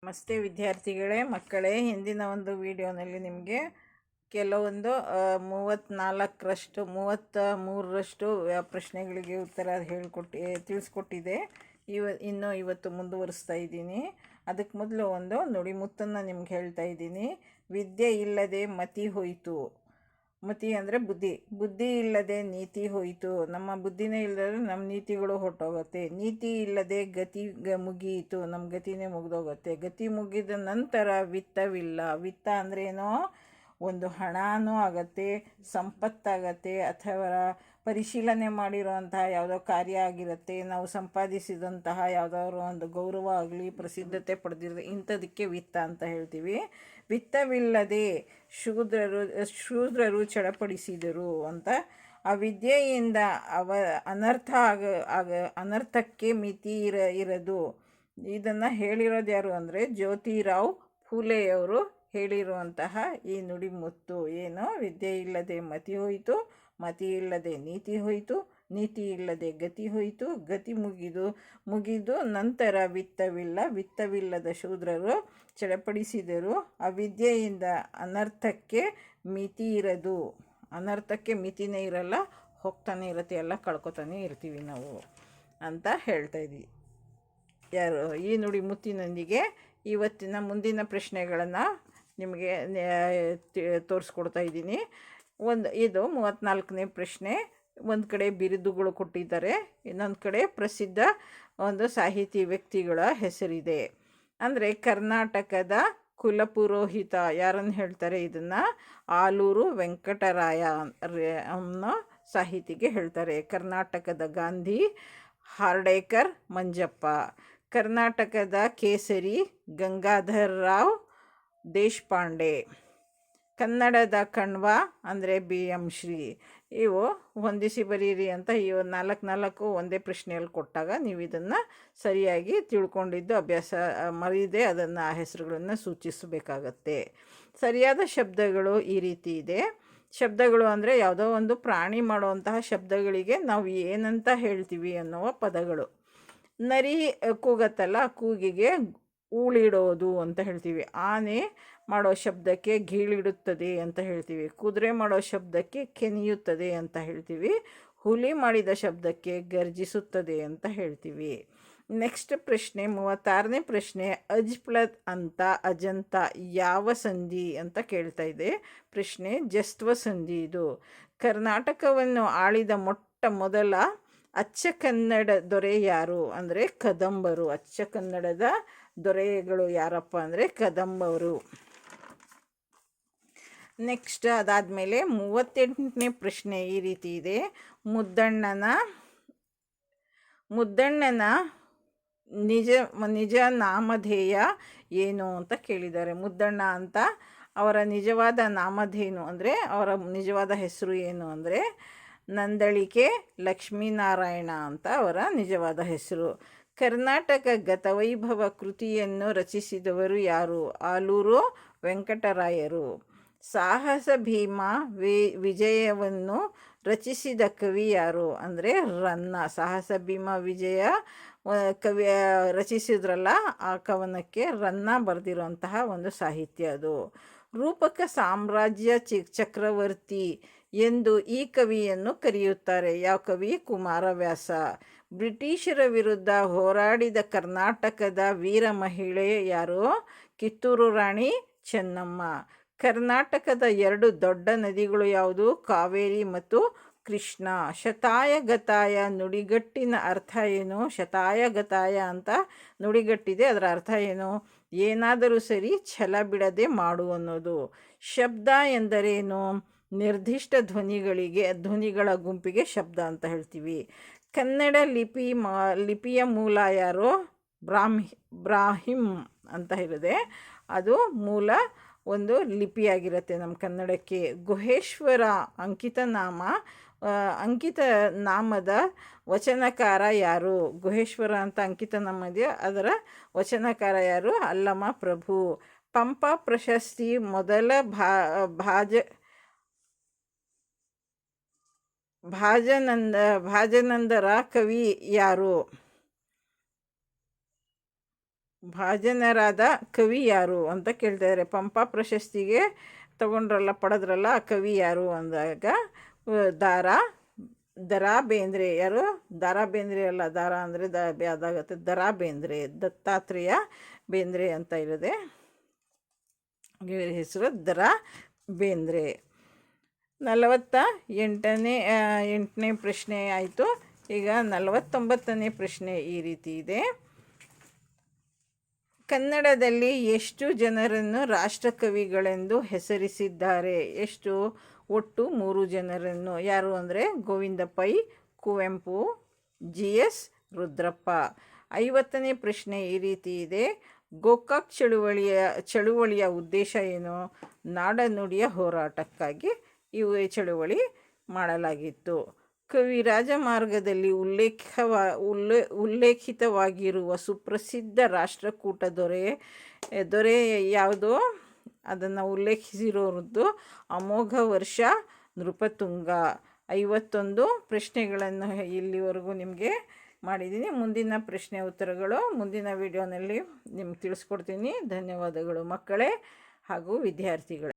ನಮಸ್ತೆ ವಿದ್ಯಾರ್ಥಿಗಳೇ, ಮಕ್ಕಳೇ. ಹಿಂದಿನ ಒಂದು ವಿಡಿಯೋನಲ್ಲಿ ನಿಮಗೆ ಕೆಲವೊಂದು 33ರಷ್ಟು ಪ್ರಶ್ನೆಗಳಿಗೆ ಉತ್ತರ ತಿಳಿಸ್ಕೊಟ್ಟಿದೆ. ಇವತ್ತು ಮುಂದುವರಿಸ್ತಾ ಇದ್ದೀನಿ. ಅದಕ್ಕೆ ಮೊದಲು ಒಂದು ನುಡಿಮುತ್ತನ್ನು ನಿಮ್ಗೆ ಹೇಳ್ತಾ ಇದ್ದೀನಿ. ವಿದ್ಯೆ ಇಲ್ಲದೆ ಮತಿ ಹೋಯಿತು. ಮತಿ ಅಂದರೆ ಬುದ್ಧಿ ಇಲ್ಲದೆ ನೀತಿ ಹೋಯಿತು. ನಮ್ಮ ಬುದ್ಧಿನೇ ಇಲ್ಲದ್ರೆ ನಮ್ಮ ನೀತಿಗಳು ಹೊರಟೋಗುತ್ತೆ. ನೀತಿ ಇಲ್ಲದೆ ಗತಿ ಮುಗಿಯಿತು. ನಮ್ಮ ಗತಿನೇ ಮುಗಿದೋಗುತ್ತೆ. ಗತಿ ಮುಗಿದ ನಂತರ ವಿತ್ತವಿಲ್ಲ. ವಿತ್ತ ಅಂದರೆ ಏನೋ ಒಂದು ಹಣನೂ ಆಗತ್ತೆ, ಸಂಪತ್ತಾಗತ್ತೆ, ಅಥವಾ ಪರಿಶೀಲನೆ ಮಾಡಿರುವಂತಹ ಯಾವುದೋ ಕಾರ್ಯ ಆಗಿರುತ್ತೆ, ನಾವು ಸಂಪಾದಿಸಿದಂತಹ ಯಾವುದಾದ್ರು ಒಂದು ಗೌರವ ಆಗಲಿ, ಪ್ರಸಿದ್ಧತೆ ಪಡೆದಿರೋ ಇಂಥದಕ್ಕೆ ವಿತ್ತ ಅಂತ ಹೇಳ್ತೀವಿ. ವಿತ್ತವಿಲ್ಲದೆ ಶೂದ್ರರು ಚಡಪಡಿಸಿದರು ಅಂತ. ಆ ವಿದ್ಯೆಯಿಂದ ಅನರ್ಥಕ್ಕೆ ಮಿತಿ ಇರದು. ಇದನ್ನು ಹೇಳಿರೋದು ಯಾರು ಅಂದರೆ ಜ್ಯೋತಿರಾವ್ ಫುಲೆಯವರು ಹೇಳಿರುವಂತಹ ಈ ನುಡಿಮುತ್ತು. ಏನು? ವಿದ್ಯೆ ಇಲ್ಲದೆ ಮತಿ ಹೋಯಿತು, ಮತಿ ಇಲ್ಲದೆ ನೀತಿ ಹೋಯಿತು, ನೀತಿ ಇಲ್ಲದೆ ಗತಿ ಹೋಯಿತು, ಗತಿ ಮುಗಿದು ನಂತರ ವಿತ್ತವಿಲ್ಲದ ಶೂದ್ರರು ಚಡಪಡಿಸಿದರು. ಅವಿದ್ಯೆಯಿಂದ ಅನರ್ಥಕ್ಕೆ ಮಿತಿ ಇರದು. ಅನರ್ಥಕ್ಕೆ ಮಿತಿನೇ ಇರಲ್ಲ, ಹೋಗ್ತಾನೆ ಇರುತ್ತೆ, ಎಲ್ಲ ಕಳ್ಕೊತಾನೆ ಇರ್ತೀವಿ ನಾವು ಅಂತ ಹೇಳ್ತಾ ಇದ್ವಿ. ಯಾರು? ಈ ನುಡಿಮುತ್ತಿನೊಂದಿಗೆ ಇವತ್ತಿನ ಮುಂದಿನ ಪ್ರಶ್ನೆಗಳನ್ನು ನಿಮಗೆ ತೋರಿಸ್ಕೊಡ್ತಾ ಇದ್ದೀನಿ. ಇದು 34ನೇ ಪ್ರಶ್ನೆ. ಒಂದು ಕಡೆ ಬಿರುದುಗಳು ಕೊಟ್ಟಿದ್ದಾರೆ, ಇನ್ನೊಂದು ಕಡೆ ಪ್ರಸಿದ್ಧ ಒಂದು ಸಾಹಿತಿ ವ್ಯಕ್ತಿಗಳ ಹೆಸರಿದೆ. ಅಂದರೆ ಕರ್ನಾಟಕದ ಕುಲಪುರೋಹಿತ ಯಾರನ್ನು ಹೇಳ್ತಾರೆ? ಇದನ್ನು ಆಲೂರು ವೆಂಕಟರಾಯ ಅನ್ನೋ ಸಾಹಿತಿಗೆ ಹೇಳ್ತಾರೆ. ಕರ್ನಾಟಕದ ಗಾಂಧಿ ಹಾರ್ಡೇಕರ್ ಮಂಜಪ್ಪ. ಕರ್ನಾಟಕದ ಕೇಸರಿ ಗಂಗಾಧರರಾವ್ ದೇಶಪಾಂಡೆ. ಕನ್ನಡದ ಕಣ್ವ ಅಂದರೆ BM ಶ್ರೀ. ಇವು ಹೊಂದಿಸಿ ಬರೀರಿ ಅಂತ ಇವು 4 ಒಂದೇ ಪ್ರಶ್ನೆಯಲ್ಲಿ ಕೊಟ್ಟಾಗ ನೀವು ಇದನ್ನು ಸರಿಯಾಗಿ ತಿಳ್ಕೊಂಡಿದ್ದು ಅಭ್ಯಾಸ ಮರೀದೆ ಅದನ್ನು ಆ ಹೆಸರುಗಳನ್ನು ಸೂಚಿಸಬೇಕಾಗತ್ತೆ. ಸರಿಯಾದ ಶಬ್ದಗಳು ಈ ರೀತಿ ಇದೆ. ಶಬ್ದಗಳು ಅಂದರೆ ಯಾವುದೋ ಒಂದು ಪ್ರಾಣಿ ಮಾಡುವಂತಹ ಶಬ್ದಗಳಿಗೆ ನಾವು ಏನಂತ ಹೇಳ್ತೀವಿ ಅನ್ನುವ ಪದಗಳು. ನರಿ ಕೂಗತ್ತಲ್ಲ, ಕೂಗಿಗೆ ಊಳಿಡೋದು ಅಂತ ಹೇಳ್ತೀವಿ. ಆನೆ ಮಾಡೋ ಶಬ್ದಕ್ಕೆ ಗೀಳಿಡುತ್ತದೆ ಅಂತ ಹೇಳ್ತೀವಿ. ಕುದುರೆ ಮಾಡೋ ಶಬ್ದಕ್ಕೆ ಕೆನೆಯುತ್ತದೆ ಅಂತ ಹೇಳ್ತೀವಿ. ಹುಲಿ ಮಾಡಿದ ಶಬ್ದಕ್ಕೆ ಗರ್ಜಿಸುತ್ತದೆ ಅಂತ ಹೇಳ್ತೀವಿ. ನೆಕ್ಸ್ಟ್ ಪ್ರಶ್ನೆ, 36ನೇ ಪ್ರಶ್ನೆ. ಅಜ್ಪ್ಲತ್ ಅಂತ ಅಜಂತ ಯಾವ ಸಂಧಿ ಅಂತ ಕೇಳ್ತಾ ಇದೆ ಪ್ರಶ್ನೆ. ಜಸ್ತ್ವ ಸಂಧಿ ಇದು. ಕರ್ನಾಟಕವನ್ನು ಆಳಿದ ಮೊಟ್ಟ ಮೊದಲ ಅಚ್ಚ ಕನ್ನಡ ದೊರೆ ಯಾರು ಅಂದರೆ ಕದಂಬರು. ಅಚ್ಚ ಕನ್ನಡದ ದೊರೆಗಳು ಯಾರಪ್ಪ ಅಂದರೆ ಕದಂಬರು. ನೆಕ್ಸ್ಟ್ ಅದಾದಮೇಲೆ 38ನೇ ಪ್ರಶ್ನೆ ಈ ರೀತಿ ಇದೆ. ಮುದ್ದಣ್ಣನ ನಿಜ ನಾಮಧೇಯ ಏನು ಅಂತ ಕೇಳಿದ್ದಾರೆ. ಮುದ್ದಣ್ಣ ಅಂತ ಅವರ ನಿಜವಾದ ನಾಮಧೇನು ಅಂದರೆ ಅವರ ನಿಜವಾದ ಹೆಸರು ಏನು ಅಂದರೆ ನಂದಳಿಕೆ ಲಕ್ಷ್ಮೀನಾರಾಯಣ ಅಂತ ಅವರ ನಿಜವಾದ ಹೆಸರು. ಕರ್ನಾಟಕ ಗತವೈಭವ ಕೃತಿಯನ್ನು ರಚಿಸಿದವರು ಯಾರು? ಆಲೂರು ವೆಂಕಟರಾಯರು. ಸಾಹಸ ಭೀಮ ವಿಜಯವನ್ನು ರಚಿಸಿದ ಕವಿ ಯಾರು ಅಂದರೆ ರನ್ನ. ಸಾಹಸ ಭೀಮ ವಿಜಯ ಕವಿ ರಚಿಸಿದ್ರಲ್ಲ, ಆ ಕವನಕ್ಕೆ ರನ್ನ ಬರೆದಿರುವಂತಹ ಒಂದು ಸಾಹಿತ್ಯ ಅದು. ರೂಪಕ ಸಾಮ್ರಾಜ್ಯ ಚಕ್ರವರ್ತಿ ಎಂದು ಈ ಕವಿಯನ್ನು ಕರೆಯುತ್ತಾರೆ. ಯಾವ ಕವಿ? ಕುಮಾರವ್ಯಾಸ. ಬ್ರಿಟಿಷರ ವಿರುದ್ಧ ಹೋರಾಡಿದ ಕರ್ನಾಟಕದ ವೀರ ಮಹಿಳೆ ಯಾರು? ಕಿತ್ತೂರು ರಾಣಿ ಚೆನ್ನಮ್ಮ. ಕರ್ನಾಟಕದ 2 ದೊಡ್ಡ ನದಿಗಳು ಯಾವುದು? ಕಾವೇರಿ ಮತ್ತು ಕೃಷ್ಣ. ಶತಾಯಗತಾಯ ನುಡಿಗಟ್ಟಿನ ಅರ್ಥ ಏನು? ಶತಾಯಗತಾಯ ಅಂತ ನುಡಿಗಟ್ಟಿದೆ, ಅದರ ಅರ್ಥ ಏನು? ಏನಾದರೂ ಸರಿ ಛಲ ಬಿಡದೆ ಮಾಡು ಅನ್ನೋದು. ಶಬ್ದ ಎಂದರೇನು? ನಿರ್ದಿಷ್ಟ ಧ್ವನಿಗಳ ಗುಂಪಿಗೆ ಶಬ್ದ ಅಂತ ಹೇಳ್ತೀವಿ. ಕನ್ನಡ ಲಿಪಿಯ ಮೂಲ ಯಾರು? ಬ್ರಾಹಿಂ ಅಂತ ಹೇಳಿದೆ. ಅದು ಮೂಲ ಒಂದು ಲಿಪಿಯಾಗಿರುತ್ತೆ ನಮ್ಮ ಕನ್ನಡಕ್ಕೆ. ಗುಹೇಶ್ವರ ಅಂಕಿತ ನಾಮದ ವಚನಕಾರ ಯಾರು? ಗುಹೇಶ್ವರ ಅಂತ ಅಂಕಿತ ನಾಮ ಇದೆಯಾ, ಅದರ ವಚನಕಾರ ಯಾರು? ಅಲ್ಲಮ ಪ್ರಭು. ಪಂಪ ಪ್ರಶಸ್ತಿ ಮೊದಲ ಭಾಜನಂದರ ಕವಿ ಯಾರು? ಭಾಜನರಾದ ಕವಿ ಯಾರು ಅಂತ ಕೇಳ್ತಾಯಿದ್ದಾರೆ. ಪಂಪ ಪ್ರಶಸ್ತಿಗೆ ಪಡೆದ್ರಲ್ಲ ಆ ಕವಿ ಯಾರು ಅಂದಾಗ ದರಾ ಬೇಂದ್ರೆ. ಯಾರು? ದರಾ ಬೇಂದ್ರೆ ಅಲ್ಲ, ದಾರ ಅಂದರೆ ಅದಾಗುತ್ತೆ. ದರಾ ಬೇಂದ್ರೆ, ದತ್ತಾತ್ರೇಯ ಬೇಂದ್ರೆ ಅಂತ ಇರೋದೆ ಇವರ ಹೆಸರು ದರಾ ಬೇಂದ್ರೆ. 48ನೇ ಪ್ರಶ್ನೆ ಆಯಿತು. ಈಗ 49ನೇ ಪ್ರಶ್ನೆ ಈ ರೀತಿ ಇದೆ. ಕನ್ನಡದಲ್ಲಿ ಎಷ್ಟು ಜನರನ್ನು ರಾಷ್ಟ್ರಕವಿಗಳೆಂದು ಹೆಸರಿಸಿದ್ದಾರೆ? ಎಷ್ಟು? ಒಟ್ಟು 3 ಜನರನ್ನು. ಯಾರು ಅಂದರೆ ಗೋವಿಂದ ಪೈ, ಕುವೆಂಪು, GS ರುದ್ರಪ್ಪ. 50ನೇ ಪ್ರಶ್ನೆ ಈ ರೀತಿ ಇದೆ. ಗೋಕಾಕ್ ಚಳುವಳಿಯ ಉದ್ದೇಶ ಏನು? ನಾಡನುಡಿಯ ಹೋರಾಟಕ್ಕಾಗಿ ಈ ಚಳುವಳಿ ಮಾಡಲಾಗಿತ್ತು. ಕವಿ ರಾಜಮಾರ್ಗದಲ್ಲಿ ಉಲ್ಲೇಖಿತವಾಗಿರುವ ಸುಪ್ರಸಿದ್ಧ ರಾಷ್ಟ್ರಕೂಟ ದೊರೆ ಯಾವುದು? ಅದನ್ನು ಉಲ್ಲೇಖಿಸಿರೋದು ಅಮೋಘ ವರ್ಷ ನೃಪತುಂಗ. 51 ಪ್ರಶ್ನೆಗಳನ್ನು ಇಲ್ಲಿವರೆಗೂ ನಿಮಗೆ ಮಾಡಿದ್ದೀನಿ. ಮುಂದಿನ ಪ್ರಶ್ನೆ ಉತ್ತರಗಳು ಮುಂದಿನ ವಿಡಿಯೋನಲ್ಲಿ ನಿಮ್ಗೆ ತಿಳಿಸ್ಕೊಡ್ತೀನಿ. ಧನ್ಯವಾದಗಳು ಮಕ್ಕಳೇ ಹಾಗೂ ವಿದ್ಯಾರ್ಥಿಗಳೇ.